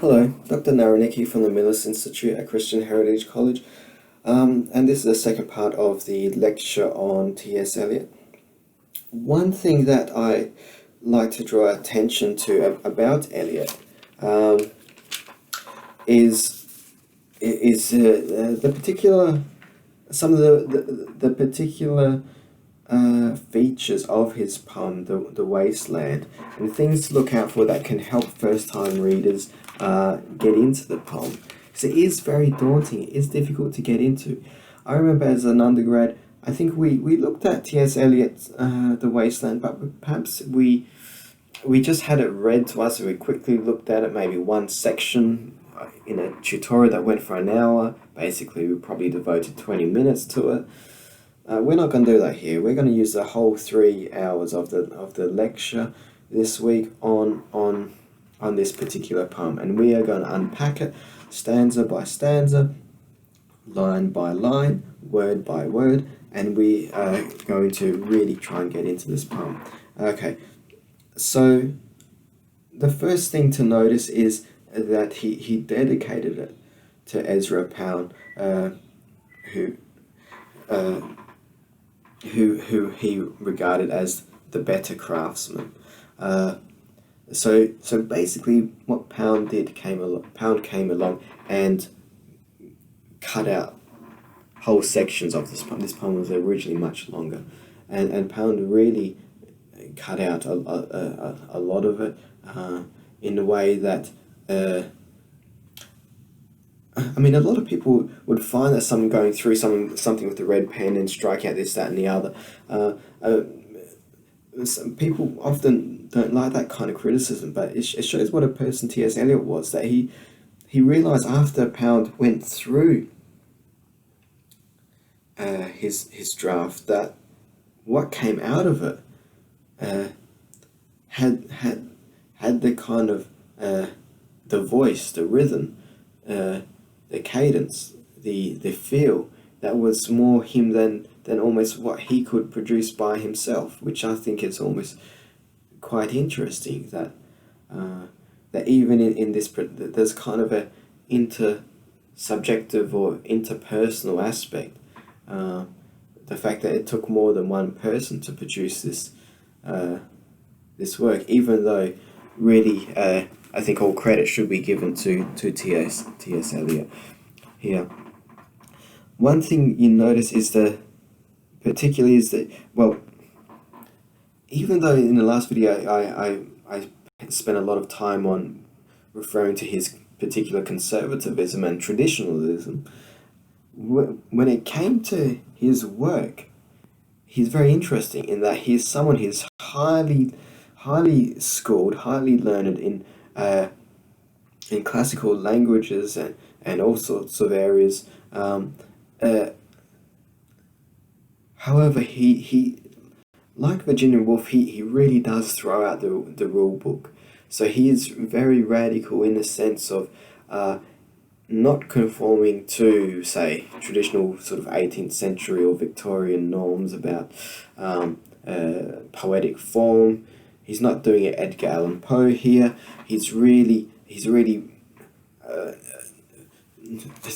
Hello, Dr. Naraniecki from the Millis Institute at Christian Heritage College, and this is the second part of the lecture on T.S.Eliot. One thing that I like to draw attention to about Eliot is the particular some of the particular features of his poem, The Wasteland, and things to look out for that can help first-time readers get into the poem. So it is very daunting, it is difficult to get into. I remember as an undergrad, I think we looked at T.S. Eliot's The Wasteland, but perhaps we just had it read to us, and we quickly looked at it, maybe one section in a tutorial that went for an hour. Basically, we probably devoted 20 minutes to it. We're not going to do that here. We're going to use the whole 3 hours of the lecture this week on this particular poem, and we are going to unpack it stanza by stanza, line by line, word by word, and we are going to really try and get into this poem. Okay, so the first thing to notice is that he dedicated it to Ezra Pound, who he regarded as the better craftsman. So basically, what Pound came along and cut out whole sections of this poem. This poem was originally much longer, and Pound really cut out a lot of it in a way that. I mean, a lot of people would find that someone going through something with the red pen and striking out this, that, and the other. Some people often don't like that kind of criticism, but it shows what a person T.S. Eliot was. That he realised after Pound went through his draft that what came out of it had the kind of the voice, the rhythm, the cadence, the feel that was more him than almost what he could produce by himself, which I think is almost quite interesting. That that even in this there's kind of a intersubjective or interpersonal aspect. The fact that it took more than one person to produce this work, even though really. I think all credit should be given to T.S. Eliot here. One thing you notice is well, even though in the last video I spent a lot of time on referring to his particular conservatism and traditionalism, when it came to his work, he's very interesting in that he's highly schooled, highly learned in classical languages and all sorts of areas. However, he like Virginia Woolf, he really does throw out the rule book. So he is very radical in the sense of not conforming to, say, traditional sort of 18th century or Victorian norms about poetic form. He's not doing it Edgar Allan Poe here. He's really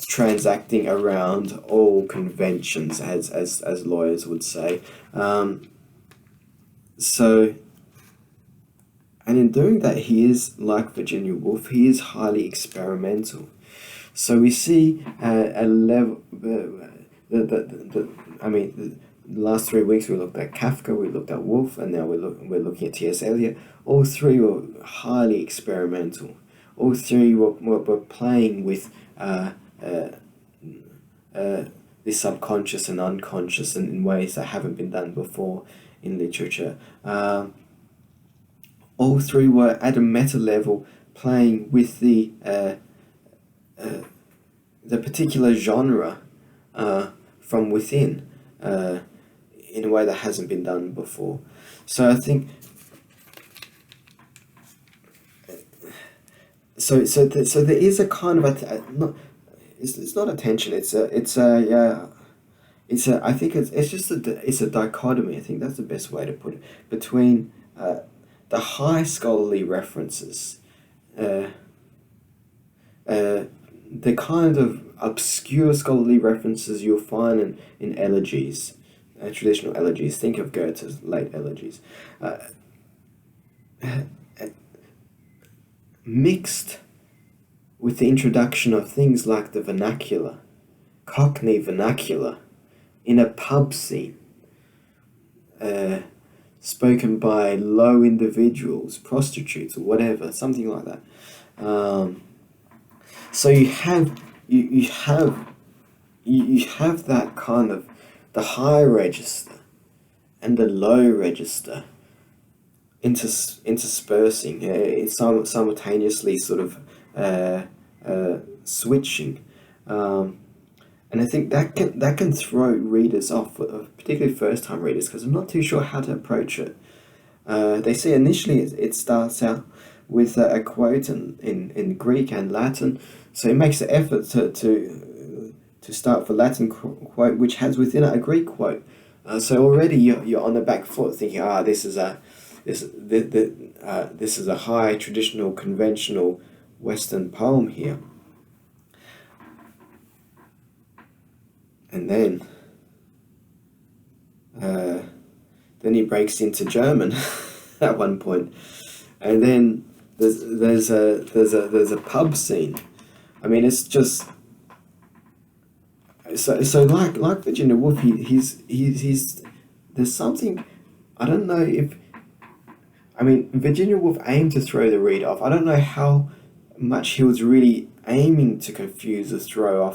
transacting around all conventions, as lawyers would say. So, and in doing that, he is like Virginia Woolf. He is highly experimental. So we see a level. The last 3 weeks we looked at Kafka, we looked at Woolf, and now we're looking at T.S. Eliot. All three were highly experimental. All three were playing with the subconscious and unconscious in ways that haven't been done before in literature. All three were at a meta level playing with the particular genre from within. In a way that hasn't been done before. So I think so there is a kind of it's not a tension, it's a I think it's a dichotomy. I think that's the best way to put it, between the high scholarly references the kind of obscure scholarly references you'll find in elegies, traditional elegies. Think of Goethe's late elegies. Mixed with the introduction of things like the vernacular, Cockney vernacular, in a pub scene, spoken by low individuals, prostitutes or whatever, something like that. So you have that kind of the high register and the low register interspersing, it's simultaneously sort of switching, and I think that can throw readers off, particularly first time readers, because I'm not too sure how to approach it. They say initially it starts out with a quote in Greek and Latin, so it makes the effort to start the Latin quote, which has within it a Greek quote. So already you're on the back foot, thinking, this is a high traditional conventional Western poem here, and then he breaks into German at one point, and then there's a pub scene. I mean, it's just so like Virginia Woolf. He's there's something, I don't know if. I mean, Virginia Woolf aimed to throw the reader off. I don't know how much he was really aiming to confuse or throw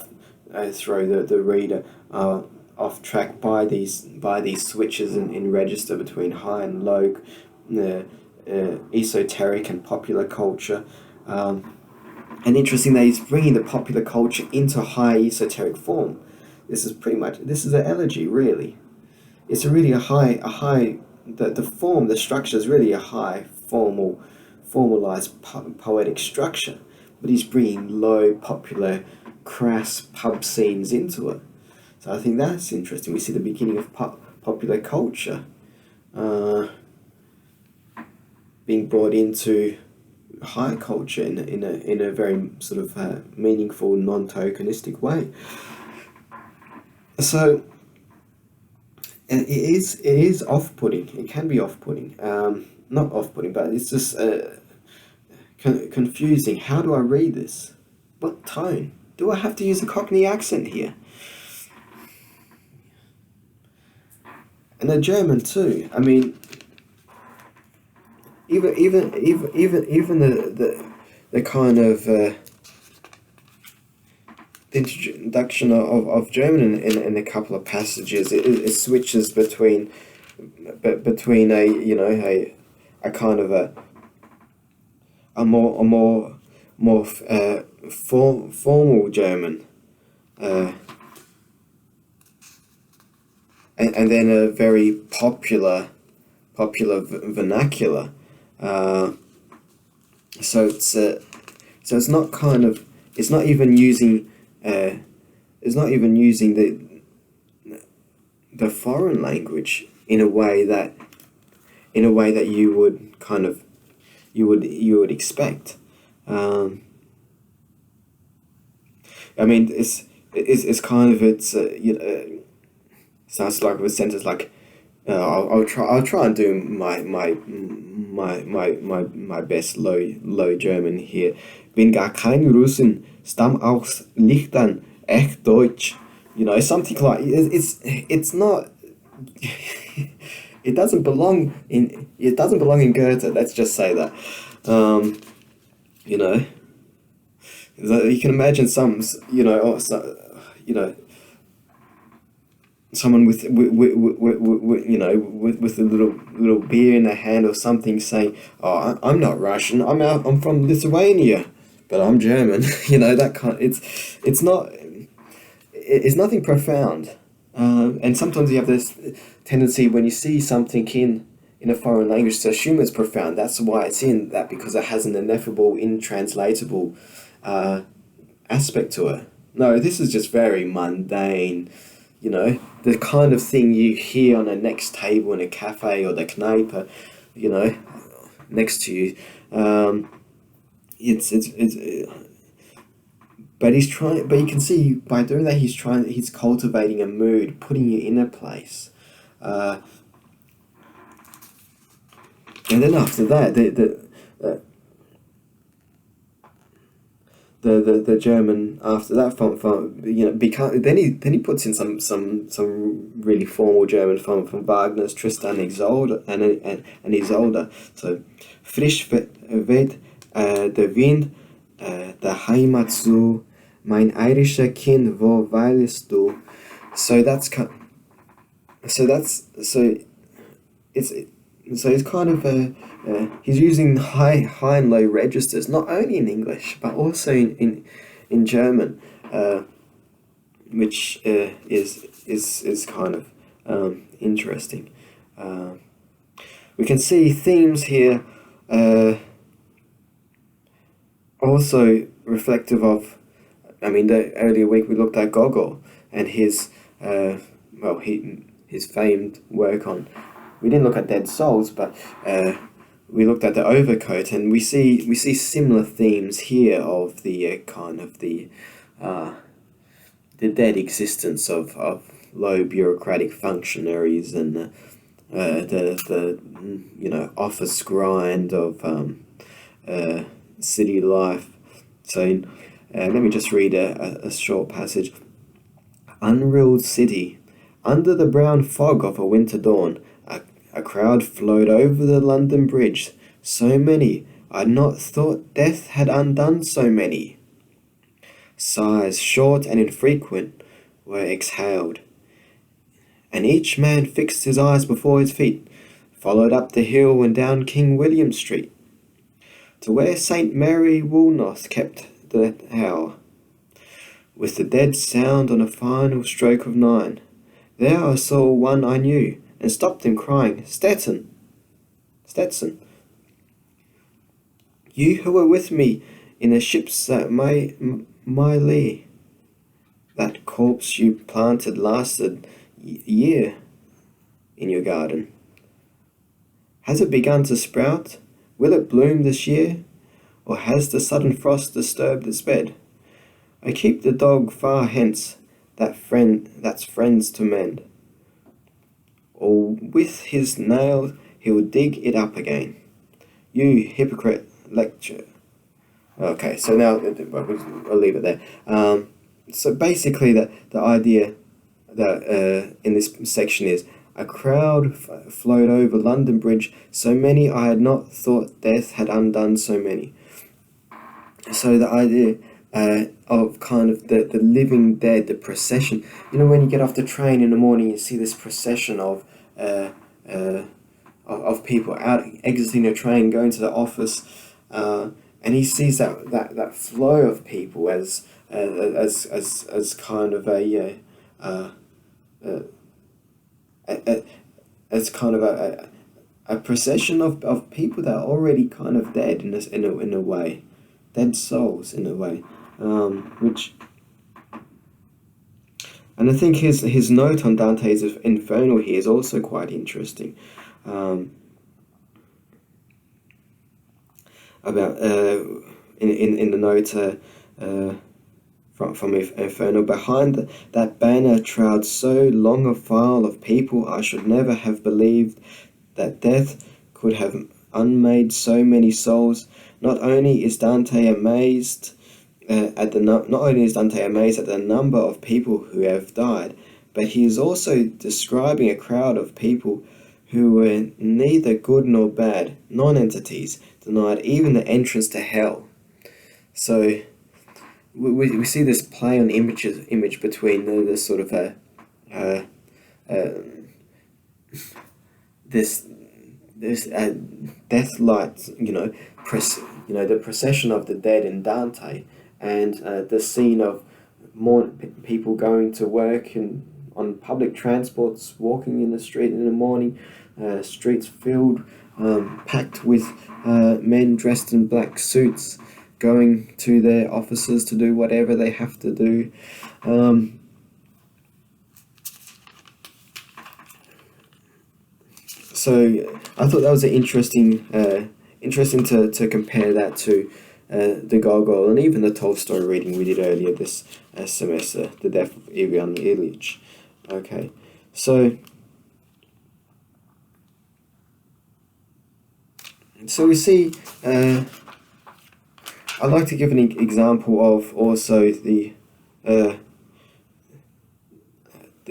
the reader off track by these switches in register between high and low, esoteric and popular culture. And interesting that he's bringing the popular culture into high esoteric form. This is an elegy, really. It's really a high. The form, the structure is really a high formalized poetic structure, but he's bringing low, popular, crass pub scenes into it. So I think that's interesting. We see the beginning of popular culture being brought into high culture in a very sort of meaningful, non-tokenistic way. So. And it is off-putting. It can be off-putting. Not off-putting, but it's just confusing. How do I read this? What tone? Do I have to use a Cockney accent here? And the German too. I mean, even the kind of introduction of German in a couple of passages, it switches between a kind of a more formal German, and then a very popular vernacular. So it's not kind of, it's not even using the foreign language in a way that you would kind of you would expect. I mean, it's kind of, sounds like a sentence like, I'll try and do my best low German here. Bin gar kein Russin, stamm aus Lichtern, echt Deutsch. Something like, it's not. It doesn't belong in Goethe. Let's just say that. You can imagine someone with a little beer in their hand or something, saying, "Oh, I'm not Russian. I'm from Lithuania, but I'm German." That kind. It's not. It's nothing profound, and sometimes you have this tendency when you see something in a foreign language to assume it's profound. That's why it's in that, because it has an ineffable, intranslatable aspect to it. No, this is just very mundane. The kind of thing you hear on the next table in a cafe or the Kneipe, next to you. But he's trying. But you can see by doing that, he's cultivating a mood, putting you in a place. Uh, and then after that, the German after that then he puts in some really formal German from Wagner's Tristan Isolde and Isolde. So frisch weht der Wind der Heimat zu, mein irischer Kind, wo weilst du? So that's it's so it's kind of he's using high and low registers, not only in English but also in German, which is kind of interesting. We can see themes here, also reflective of. I mean, the earlier week we looked at Gogol and his his famed work on. We didn't look at Dead Souls, but we looked at the Overcoat, and we see similar themes here of the kind of the dead existence of low bureaucratic functionaries and the office grind of city life. So let me just read a short passage. Unruled city, under the brown fog of a winter dawn. A crowd flowed over the London Bridge, so many, I'd not thought death had undone so many. Sighs, short and infrequent, were exhaled, and each man fixed his eyes before his feet, followed up the hill and down King William Street, to where St. Mary Woolnoth kept the hour, with the dead sound on a final stroke of 9. There I saw one I knew, and stopped him, crying, Stetson! Stetson! You who were with me in the ships at my lee. That corpse you planted lasted year in your garden. Has it begun to sprout? Will it bloom this year? Or has the sudden frost disturbed its bed? I keep the dog far hence, that's friends to mend. Or with his nail he'll dig it up again. You hypocrite, lecture. Okay, so now I'll leave it there. So basically, the idea that in this section is a crowd flowed over London Bridge, so many I had not thought death had undone so many. So the idea of kind of the living dead, the procession. You know, when you get off the train in the morning, you see this procession of people out exiting the train, going to the office, and he sees that flow of people as kind of as kind of a procession of people that are already kind of dead in a way, dead souls in a way, which. And I think his note on Dante's Inferno here is also quite interesting. About in the note from Inferno, behind that banner trailed so long a file of people, I should never have believed that death could have unmade so many souls. Not only is Dante amazed at the number of people who have died, but he is also describing a crowd of people who were neither good nor bad, non-entities, denied even the entrance to hell. So we see this play on image between the sort of this death light, the procession of the dead in Dante, and the scene of more people going to work and on public transports, walking in the street in the morning, streets filled, packed with men dressed in black suits, going to their offices to do whatever they have to do. So I thought that was interesting to compare that to the Gogol, and even the Tolstoy reading we did earlier this semester, The Death of Ivan Ilyich. Okay, so we see. I'd like to give an example of also the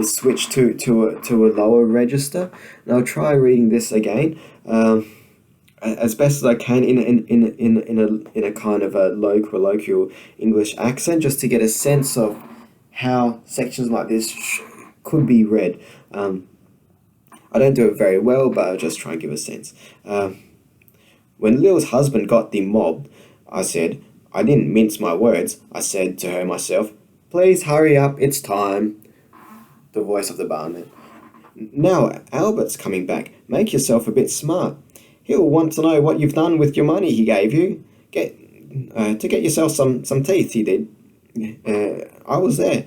switch to a lower register, and I'll try reading this again. As best as I can in a kind of a low colloquial English accent, just to get a sense of how sections like this could be read. I don't do it very well, but I'll just try and give a sense. When Lil's husband got demobbed, I said, I didn't mince my words. I said to her myself, "Please hurry up, it's time." The voice of the barman. "Now Albert's coming back. Make yourself a bit smart. He'll want to know what you've done with your money he gave you. To get yourself some teeth, he did. I was there."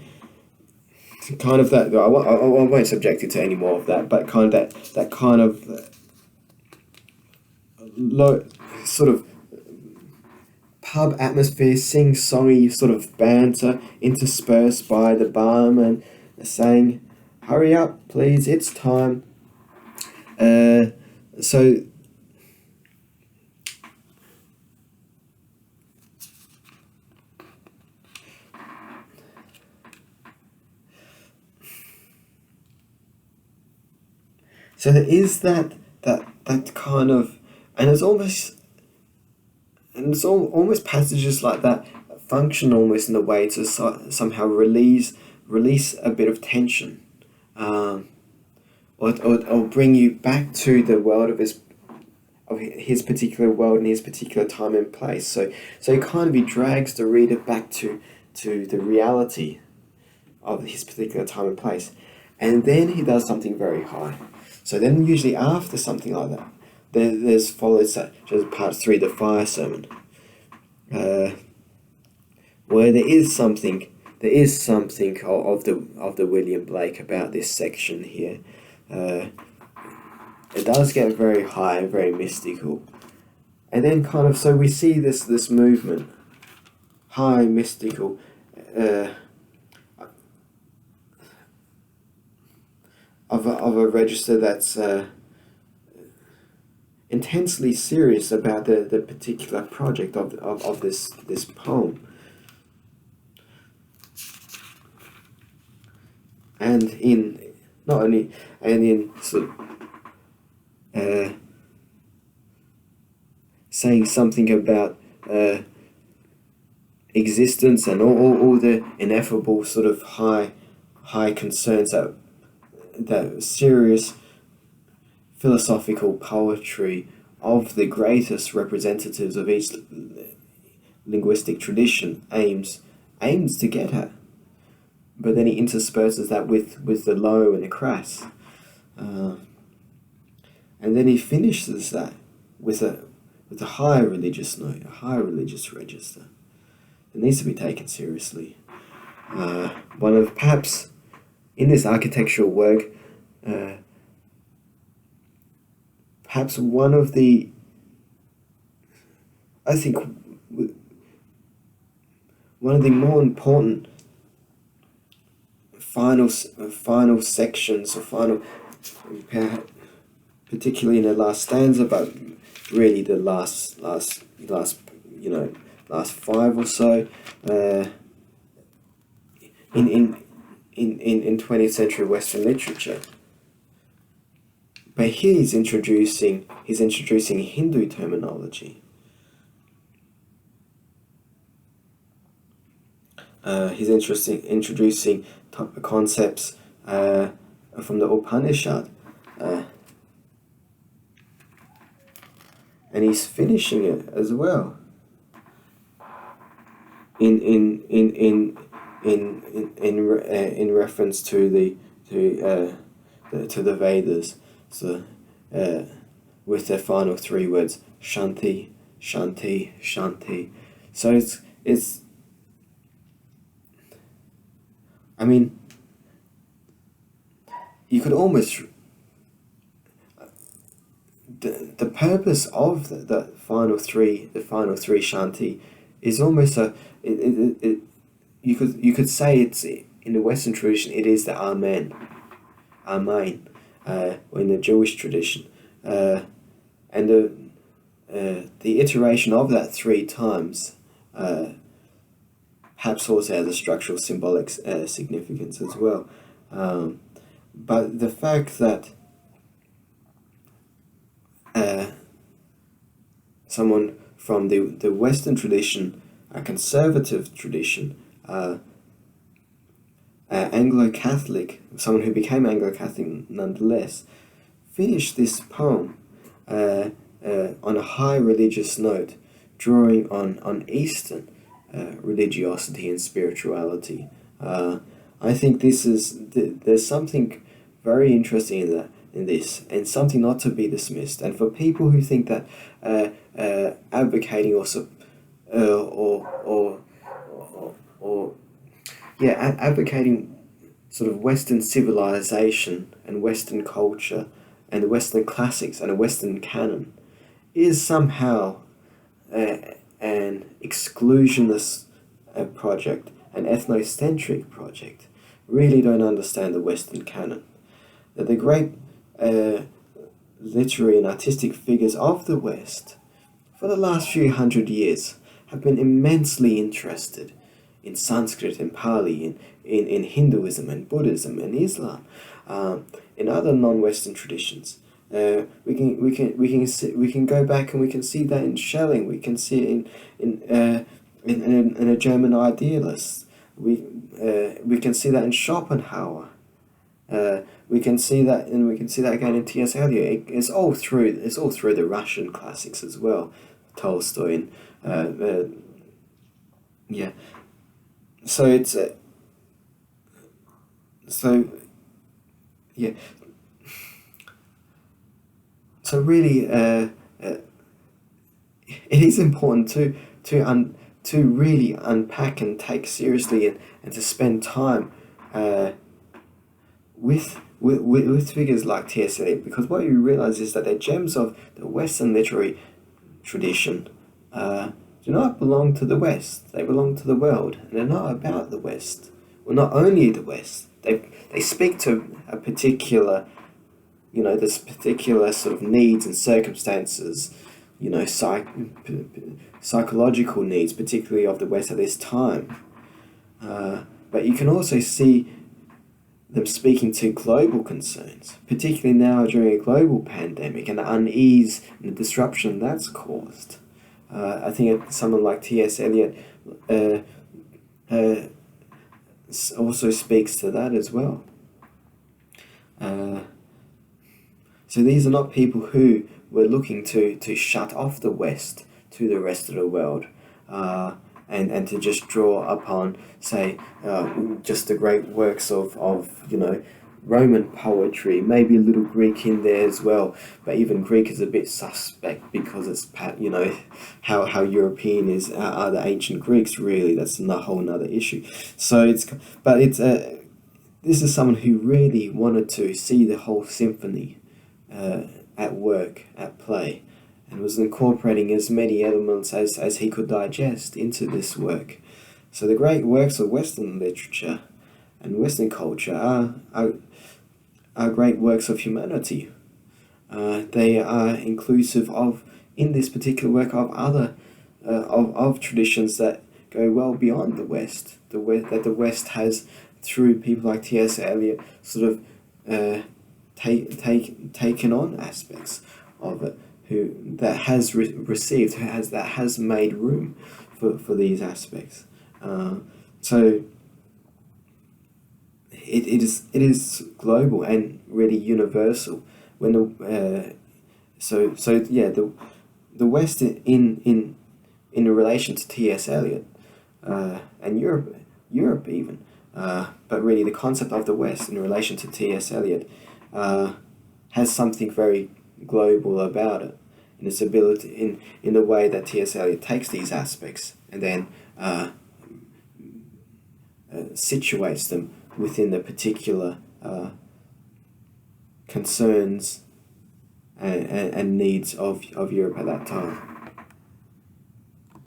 Kind of that. I won't subject you to any more of that, but kind of that kind of low sort of pub atmosphere, sing-songy sort of banter interspersed by the barman saying, "Hurry up, please, it's time." So there is that kind of, and it's almost passages like that function almost in a way to somehow release a bit of tension, or bring you back to the world of his particular world and his particular time and place. So it kind of he drags the reader back to the reality of his particular time and place, and then he does something very high. So then usually after something like that, there's follows such as part 3, the fire sermon, where there is something of the William Blake about this section here. It does get very high, very mystical, and then kind of so we see this movement, high mystical, of a register that's intensely serious about the particular project of this poem. And in sort of saying something about existence and all the ineffable sort of high concerns that serious philosophical poetry of the greatest representatives of each linguistic tradition aims to get at. But then he intersperses that with the low and the crass. And then he finishes that with a high religious note, a high religious register. It needs to be taken seriously. One of, perhaps, in this architectural work, perhaps one of the, I think, one of the more important final sections, or particularly in the last stanza, but really the last 5 or so, in 20th century Western literature. But here he's introducing Hindu terminology. He's introducing concepts from the Upanishad, and he's finishing it as well in reference to the Vedas. So with their final 3 words, Shanti, Shanti, Shanti. So it's I mean, you could almost, the purpose of the final three Shanti is almost you could say it's in the Western tradition it is the Amen, or in the Jewish tradition, and the iteration of that three times perhaps also has a structural symbolic significance as well. But the fact that someone from the Western tradition, a conservative tradition, Anglo-Catholic, someone who became Anglo-Catholic nonetheless, finished this poem on a high religious note, drawing on Eastern religiosity and spirituality. I think there's something very interesting in this, and something not to be dismissed. And for people who think that advocating advocating sort of Western civilization and Western culture and the Western classics and a Western canon is somehow an exclusionist project, an ethnocentric project, really don't understand the Western canon. That the great literary and artistic figures of the West for the last few hundred years have been immensely interested in Sanskrit and Pali, in Hinduism and Buddhism and Islam, in other non-Western traditions. We can go back and we can see that in Schelling. We can see it in a German idealist. We can see that in Schopenhauer. We can see that, and we can see that again in T.S.Eliot. It's all through the Russian classics as well, Tolstoy and yeah. So it's yeah. So really, it is important to really unpack and take seriously and to spend time with figures like T.S.Eliot, because what you realize is that they're gems of the Western literary tradition. Do not belong to the West. They belong to the world, and they're not about the West. Well, not only the West. They speak to a particular, this particular sort of needs and circumstances, psychological needs, particularly of the West at this time. But you can also see them speaking to global concerns, particularly now during a global pandemic and the unease and the disruption that's caused. I think someone like T.S.Eliot also speaks to that as well. So these are not people who were looking to shut off the West to the rest of the world, and to just draw upon, say, just the great works of Roman poetry, maybe a little Greek in there as well, but even Greek is a bit suspect because it's how European are the ancient Greeks, really. That's a whole nother issue. So this is someone who really wanted to see the whole symphony at work, at play, and was incorporating as many elements as he could digest into this work. So the great works of Western literature and Western culture are great works of humanity. They are inclusive of, in this particular work, of other of traditions that go well beyond the West. That the West has, through people like T.S.Eliot, sort of taken on aspects of it, that has made room for these aspects. So it is global and really universal. When the West in relation to T.S.Eliot and Europe even, but really the concept of the West in relation to T.S.Eliot has something very global about it, in its ability, in the way that T.S.Eliot takes these aspects and then situates them within the particular concerns and needs of Europe at that time.